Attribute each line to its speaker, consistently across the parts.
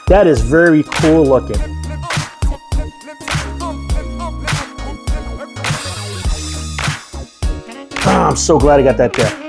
Speaker 1: That is very cool looking. Oh, I'm so glad I got that dip.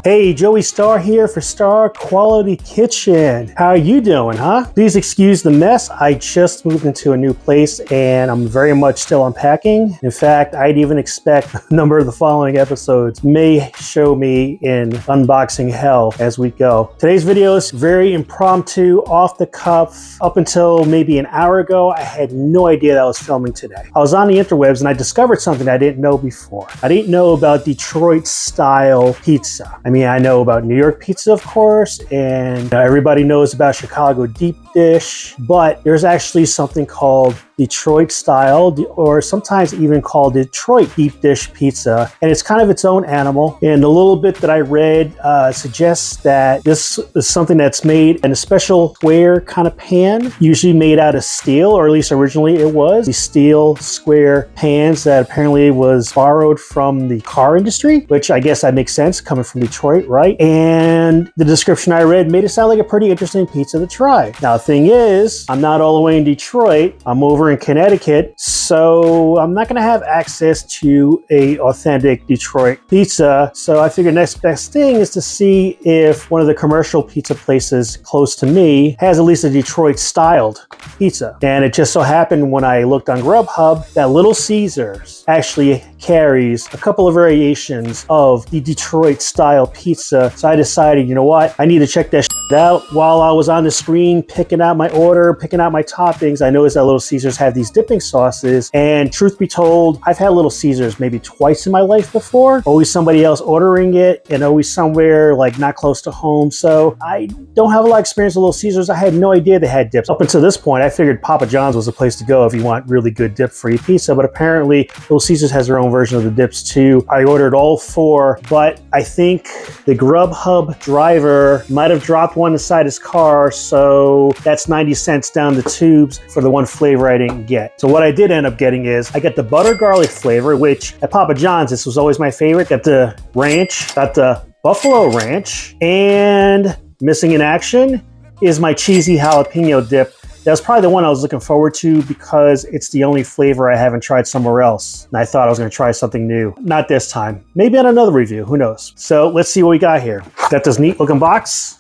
Speaker 1: Hey, Joey Starr here for Starr Quality Kitchen. How are you doing, huh? Please excuse the mess. I just moved into a new place and I'm very much still unpacking. In fact, I'd even expect a number of the following episodes may show me in unboxing hell as we go. Today's video is very impromptu, off the cuff. Up until maybe an hour ago, I had no idea that I was filming today. I was on the interwebs and I discovered something I didn't know before. I didn't know about Detroit-Style pizza. I know about New York pizza, of course, and everybody knows about Chicago deep dish, but there's actually something called Detroit-Style, or sometimes even called Detroit deep dish pizza, and it's kind of its own animal. And the little bit that I read suggests that this is something that's made in a special square kind of pan, usually made out of steel, or at least originally it was. These steel square pans that apparently was borrowed from the car industry, which I guess that makes sense coming from Detroit, right? And the description I read made it sound like a pretty interesting pizza to try. Now, the thing is, I'm not all the way in Detroit. I'm over in Connecticut, so I'm not going to have access to a authentic Detroit pizza. So I figured next best thing is to see if one of the commercial pizza places close to me has at least a Detroit-styled pizza. And it just so happened when I looked on Grubhub that Little Caesars actually carries a couple of variations of the Detroit-style pizza. So I decided, you know what, I need to check that out. While I was on the screen picking out my order, picking out my toppings, I noticed that Little Caesars have these dipping sauces, and truth be told, I've had Little Caesars maybe twice in my life before. Always somebody else ordering it, and always somewhere like not close to home. So I don't have a lot of experience with Little Caesars. I had no idea they had dips. Up until this point, I figured Papa John's was the place to go if you want really good dip-free pizza, but apparently Little Caesars has their own version of the dips too. I ordered all four, but I think the Grubhub driver might have dropped one inside his car, so that's 90 cents down the tubes for the one flavor I didn't get. So what I did end up getting is I got the butter garlic flavor, which at Papa John's, this was always my favorite. Got the ranch, got the buffalo ranch, and missing in action is my cheesy jalapeno dip. That's probably the one I was looking forward to because it's the only flavor I haven't tried somewhere else. And I thought I was going to try something new. Not this time. Maybe on another review. Who knows? So let's see what we got here. Got this neat looking box.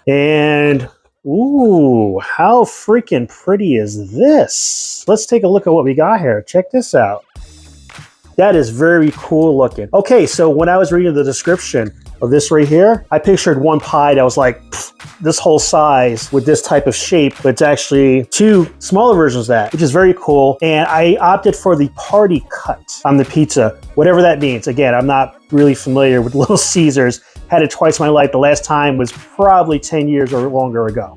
Speaker 1: And ooh, how freaking pretty is this? Let's take a look at what we got here. Check this out. That is very cool looking. Okay, so when I was reading the description of this right here, I pictured one pie that was like this whole size with this type of shape, but it's actually two smaller versions of that, which is very cool. And I opted for the party cut on the pizza, whatever that means. Again, I'm not really familiar with Little Caesars. Had it twice in my life. The last time was probably 10 years or longer ago.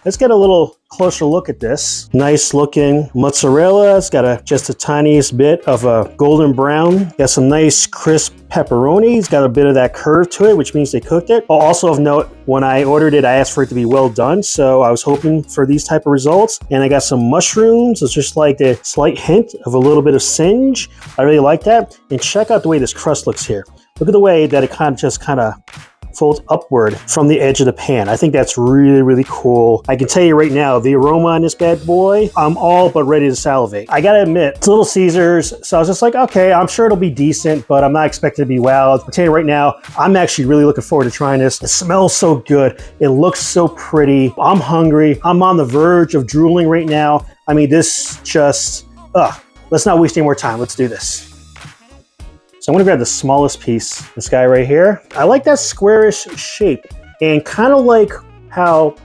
Speaker 1: Let's get a little closer look at this. Nice looking mozzarella. It's got just the tiniest bit of a golden brown. Got some nice crisp pepperoni. It's got a bit of that curve to it, which means they cooked it. Also of note, when I ordered it, I asked for it to be well done. So I was hoping for these type of results. And I got some mushrooms. It's just like a slight hint of a little bit of singe. I really like that. And check out the way this crust looks here. Look at the way that it kind of folds upward from the edge of the pan. I think that's really, really cool. I can tell you right now, the aroma on this bad boy, I'm all but ready to salivate. I gotta admit, it's Little Caesars, so I was just like, okay, I'm sure it'll be decent, but I'm not expecting to be wowed. I'll tell you right now, I'm actually really looking forward to trying this. It smells so good. It looks so pretty. I'm hungry. I'm on the verge of drooling right now. I mean, this just, let's not waste any more time. Let's do this. So I'm gonna grab the smallest piece, this guy right here. I like that squarish shape, and kind of like how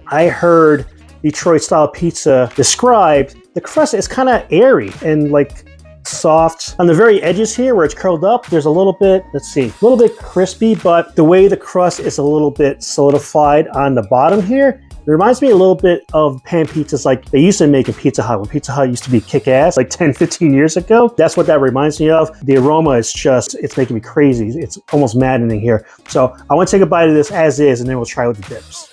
Speaker 1: I heard Detroit-style pizza described, the crust is kind of airy and like soft. On the very edges here where it's curled up, there's a little bit, let's see, a little bit crispy, but the way the crust is a little bit solidified on the bottom here, it reminds me a little bit of pan pizzas like they used to make in Pizza Hut, when Pizza Hut used to be kick-ass like 10, 15 years ago. That's what that reminds me of. The aroma is just, it's making me crazy. It's almost maddening here. So I want to take a bite of this as is, and then we'll try with the dips.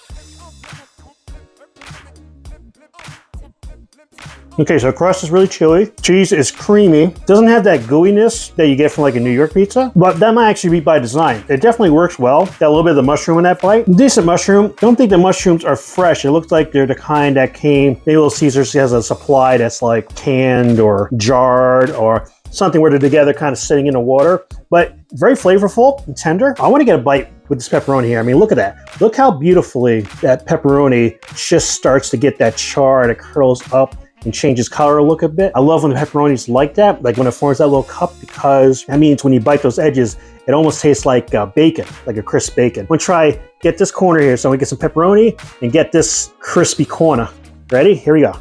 Speaker 1: Okay, so crust is really chewy. Cheese is creamy. Doesn't have that gooiness that you get from like a New York pizza, but that might actually be by design. It definitely works well. Got a little bit of the mushroom in that bite. Decent mushroom. Don't think the mushrooms are fresh. It looks like they're the kind that came, maybe Little Caesars has a supply that's like canned or jarred or something where they're together kind of sitting in the water, but very flavorful and tender. I want to get a bite with this pepperoni here. I mean, look at that. Look how beautifully that pepperoni just starts to get that char that curls up and changes color a look a bit. I love when the pepperoni's like that, like when it forms that little cup, because that means when you bite those edges, it almost tastes like bacon, like a crisp bacon. I'm gonna try get this corner here, so we get some pepperoni and get this crispy corner. Ready? Here we go.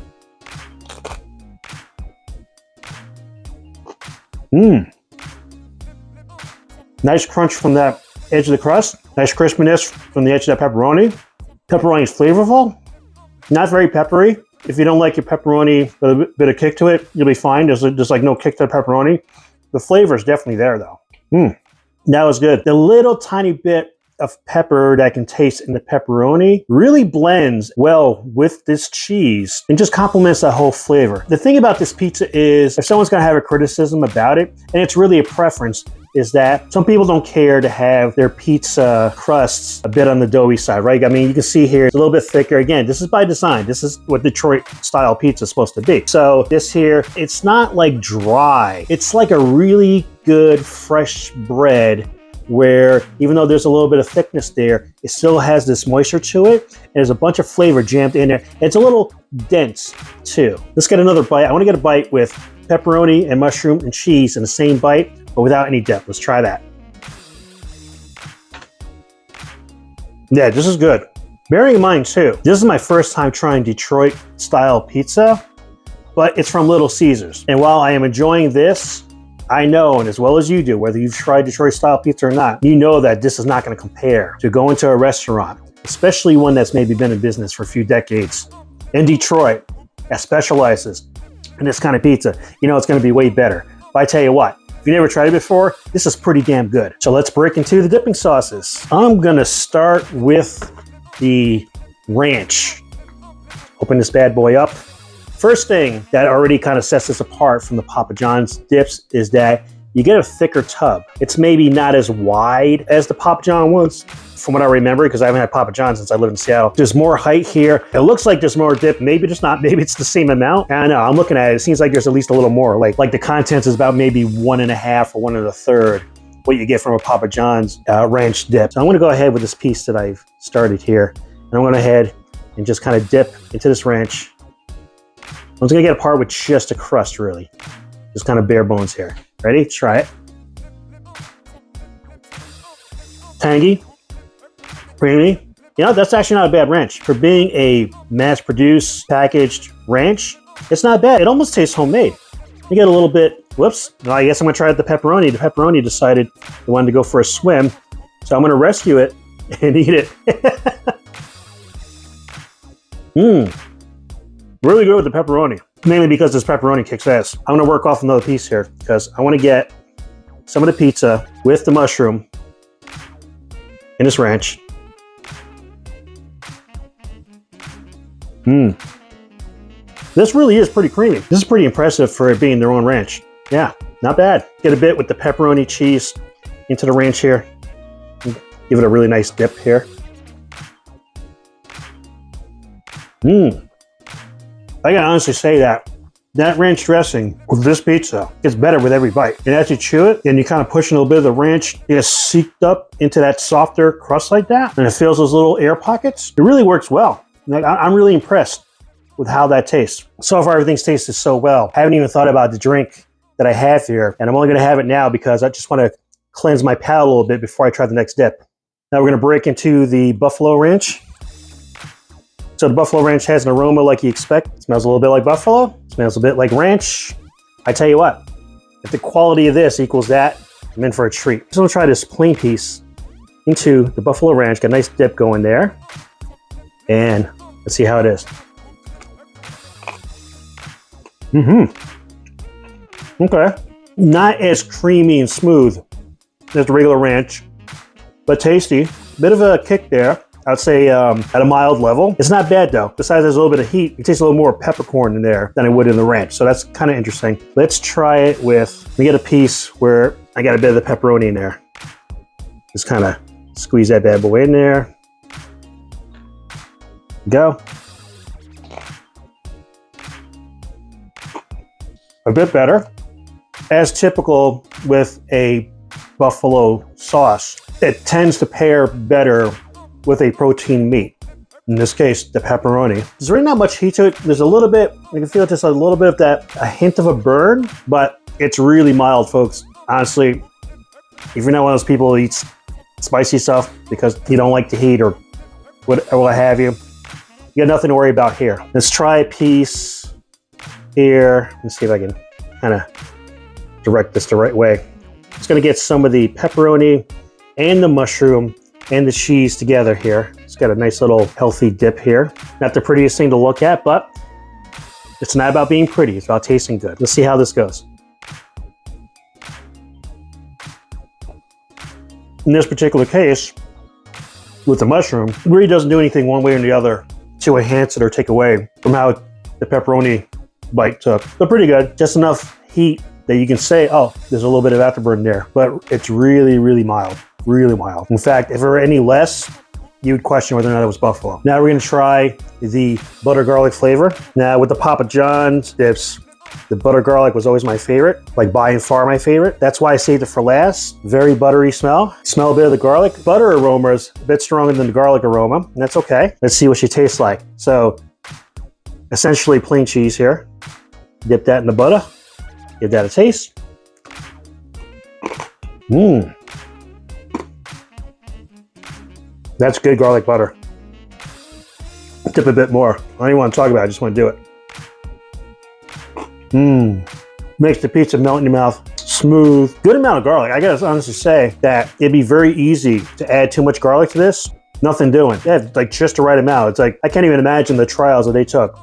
Speaker 1: Mmm. Nice crunch from that edge of the crust. Nice crispiness from the edge of that pepperoni. Pepperoni is flavorful, not very peppery. If you don't like your pepperoni with a bit of kick to it, you'll be fine. There's like no kick to the pepperoni. The flavor is definitely there though. That was good. The little tiny bit of pepper that I can taste in the pepperoni really blends well with this cheese and just complements that whole flavor. The thing about this pizza is, if someone's gonna have a criticism about it, and it's really a preference, is that some people don't care to have their pizza crusts a bit on the doughy side, right? I mean, you can see here, it's a little bit thicker. Again, this is by design. This is what Detroit-style pizza is supposed to be. So this here, it's not like dry. It's like a really good fresh bread where even though there's a little bit of thickness there, it still has this moisture to it. And there's a bunch of flavor jammed in there. And it's a little dense too. Let's get another bite. I want to get a bite with pepperoni and mushroom and cheese in the same bite, but without any dip. Let's try that. Yeah, this is good. Bearing in mind too, this is my first time trying Detroit-style pizza, but it's from Little Caesars. And while I am enjoying this, I know, and as well as you do, whether you've tried Detroit-style pizza or not, you know that this is not going to compare to going to a restaurant, especially one that's maybe been in business for a few decades in Detroit that specializes in this kind of pizza. You know it's going to be way better. But I tell you what, if you never tried it before, this is pretty damn good. So let's break into the dipping sauces. I'm going to start with the ranch. Open this bad boy up. First thing that already kind of sets this apart from the Papa John's dips is that you get a thicker tub. It's maybe not as wide as the Papa John ones, from what I remember, because I haven't had Papa John since I lived in Seattle. There's more height here. It looks like there's more dip. Maybe it's not. Maybe it's the same amount. I don't know. I'm looking at it. It seems like there's at least a little more. Like the contents is about maybe 1.5 or 1 1/3 what you get from a Papa John's ranch dip. So I'm going to go ahead with this piece that I've started here. And I'm going to go ahead and just kind of dip into this ranch. I'm just gonna get a part with just a crust, really. Just kind of bare bones here. Ready? Try it. Tangy, creamy. You know, that's actually not a bad ranch. For being a mass-produced, packaged ranch, it's not bad. It almost tastes homemade. You get a little bit, whoops. No, I guess I'm gonna try the pepperoni. The pepperoni decided it wanted to go for a swim. So I'm gonna rescue it and eat it. Really good with the pepperoni, mainly because this pepperoni kicks ass. I'm gonna work off another piece here because I wanna get some of the pizza with the mushroom in this ranch. This really is pretty creamy. This is pretty impressive for it being their own ranch. Yeah, not bad. Get a bit with the pepperoni cheese into the ranch here. Give it a really nice dip here. I can honestly say that ranch dressing with this pizza gets better with every bite. And as you chew it, and you kind of push a little bit of the ranch, it gets seeped up into that softer crust like that, and it fills those little air pockets. It really works well. Like, I'm really impressed with how that tastes. So far, everything's tasted so well. I haven't even thought about the drink that I have here, and I'm only gonna have it now because I just wanna cleanse my palate a little bit before I try the next dip. Now we're gonna break into the buffalo ranch. So the buffalo ranch has an aroma like you expect. It smells a little bit like buffalo. It smells a bit like ranch. I tell you what, if the quality of this equals that, I'm in for a treat. So I'm gonna try this plain piece into the buffalo ranch. Got a nice dip going there. And let's see how it is. Okay. Not as creamy and smooth as the regular ranch, but tasty. Bit of a kick there. I'd say at a mild level. It's not bad though. Besides there's a little bit of heat, it tastes a little more peppercorn in there than it would in the ranch. So that's kind of interesting. Let's try it with, let me get a piece where I got a bit of the pepperoni in there. Just kind of squeeze that bad boy in there. Go. A bit better. As typical with a buffalo sauce, it tends to pair better with a protein meat. In this case, the pepperoni. There's really not much heat to it. There's a little bit, you can feel just a little bit of that, a hint of a burn, but it's really mild, folks. Honestly, if you're not one of those people who eats spicy stuff because you don't like the heat or what have you, you got nothing to worry about here. Let's try a piece here. Let's see if I can kind of direct this the right way. It's gonna get some of the pepperoni and the mushroom and the cheese together here. It's got a nice little healthy dip here. Not the prettiest thing to look at, but it's not about being pretty, it's about tasting good. Let's see how this goes. In this particular case, with the mushroom, it really doesn't do anything one way or the other to enhance it or take away from how the pepperoni bite took. They're pretty good, just enough heat that you can say, oh, there's a little bit of afterburn there, but it's really, really mild, really mild. In fact, if it were any less, you would question whether or not it was buffalo. Now we're gonna try the butter garlic flavor. Now with the Papa John's dips, the butter garlic was always my favorite, like by and far my favorite. That's why I saved it for last. Very buttery smell. Smell a bit of the garlic. Butter aroma is a bit stronger than the garlic aroma, and that's okay. Let's see what she tastes like. So essentially plain cheese here. Dip that in the butter. Give that a taste. Mmm. That's good garlic butter. Dip a bit more. I don't even want to talk about it, I just want to do it. Mmm. Makes the pizza melt in your mouth. Smooth. Good amount of garlic. I gotta honestly say that it'd be very easy to add too much garlic to this. Nothing doing. Yeah, like just the right amount. It's like, I can't even imagine the trials that they took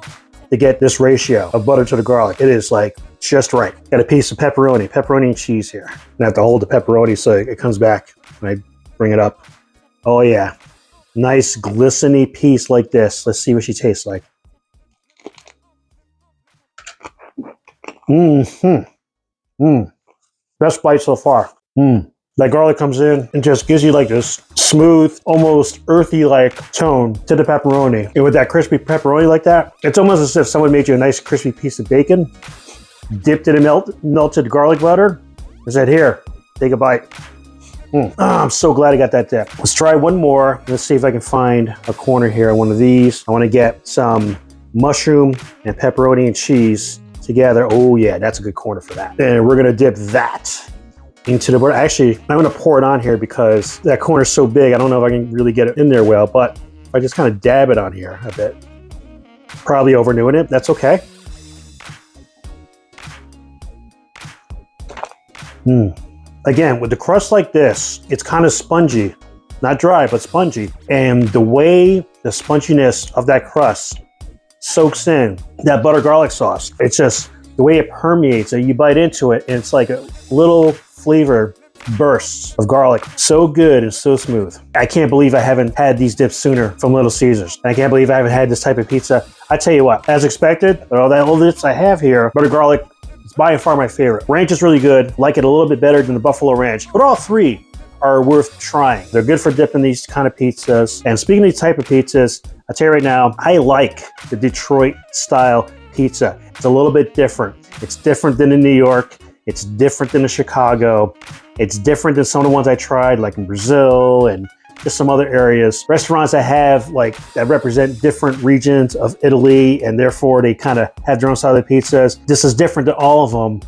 Speaker 1: to get this ratio of butter to the garlic. It is like just right. Got a piece of pepperoni and cheese here. I have to hold the pepperoni so it comes back when I bring it up. Oh yeah, nice glistening piece like this. Let's see what she tastes like. Best bite so far. That garlic comes in and just gives you like this smooth, almost earthy like tone to the pepperoni. And with that crispy pepperoni like that, it's almost as if someone made you a nice crispy piece of bacon, dipped it in melted garlic butter, and said, here, take a bite. I'm so glad I got that dip. Let's try one more. Let's see if I can find a corner here on one of these. I want to get some mushroom and pepperoni and cheese together. Oh yeah, that's a good corner for that. And we're gonna dip that into the butter. Actually, I'm gonna pour it on here because that corner is so big, I don't know if I can really get it in there well, but if I just kind of dab it on here a bit. Probably overdoing it, that's okay. Again, with the crust like this, it's kind of spongy. Not dry, but spongy. And the way the sponginess of that crust soaks in that butter garlic sauce, it's just the way it permeates. You bite into it, and it's like a little flavor bursts of garlic. So good and so smooth. I can't believe I haven't had these dips sooner from Little Caesars. I can't believe I haven't had this type of pizza. I tell you what, as expected, with all that little dips I have here, butter garlic is by far my favorite. Ranch is really good. Like it a little bit better than the Buffalo Ranch, but all three are worth trying. They're good for dipping these kind of pizzas. And speaking of these type of pizzas, I'll tell you right now, I like the Detroit-style pizza. It's a little bit different. It's different than in New York. It's different than in Chicago. It's different than some of the ones I tried, like in Brazil and just some other areas. Restaurants that have that represent different regions of Italy, and therefore they kind of have their own style of pizzas. This is different than all of them,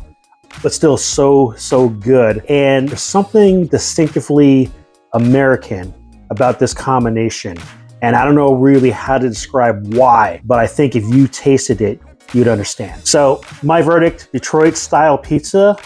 Speaker 1: but still so good. And there's something distinctively American about this combination. And I don't know really how to describe why, but I think if you tasted it, you'd understand. So my verdict, Detroit-style pizza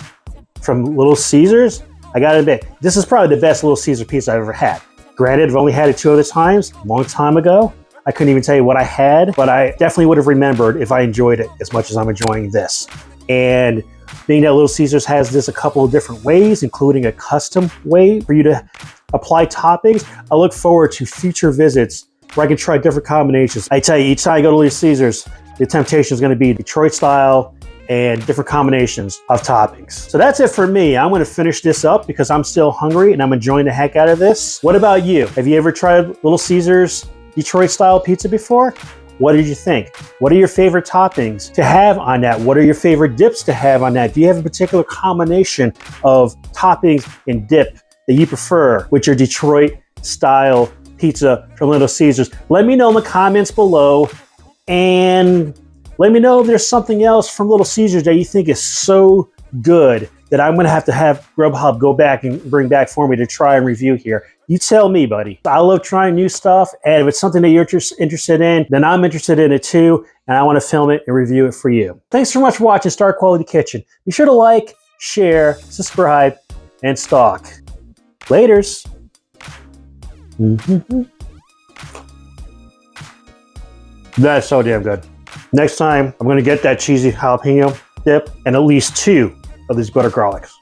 Speaker 1: from Little Caesars. I gotta admit, this is probably the best Little Caesar pizza I've ever had. Granted, I've only had it 2 other times, a long time ago. I couldn't even tell you what I had, but I definitely would have remembered if I enjoyed it as much as I'm enjoying this. And being that Little Caesars has this a couple of different ways, including a custom way for you to apply toppings, I look forward to future visits where I can try different combinations. I tell you, each time I go to Little Caesars, the temptation is going to be Detroit style and different combinations of toppings. So that's it for me. I'm going to finish this up because I'm still hungry and I'm enjoying the heck out of this. What about you? Have you ever tried Little Caesars Detroit style pizza before? What did you think? What are your favorite toppings to have on that? What are your favorite dips to have on that? Do you have a particular combination of toppings and dip that you prefer with your Detroit style pizza from Little Caesars? Let me know in the comments below, and let me know if there's something else from Little Caesars that you think is so good that I'm gonna have Grubhub go back and bring back for me to try and review here. You tell me, buddy. I love trying new stuff, and if it's something that you're interested in, then I'm interested in it too, and I wanna film it and review it for you. Thanks so much for watching Starr Quality Kitchen. Be sure to like, share, subscribe, and stalk. Laters. That's so damn good. Next time, I'm gonna get that cheesy jalapeno dip and at least 2 of these butter garlics.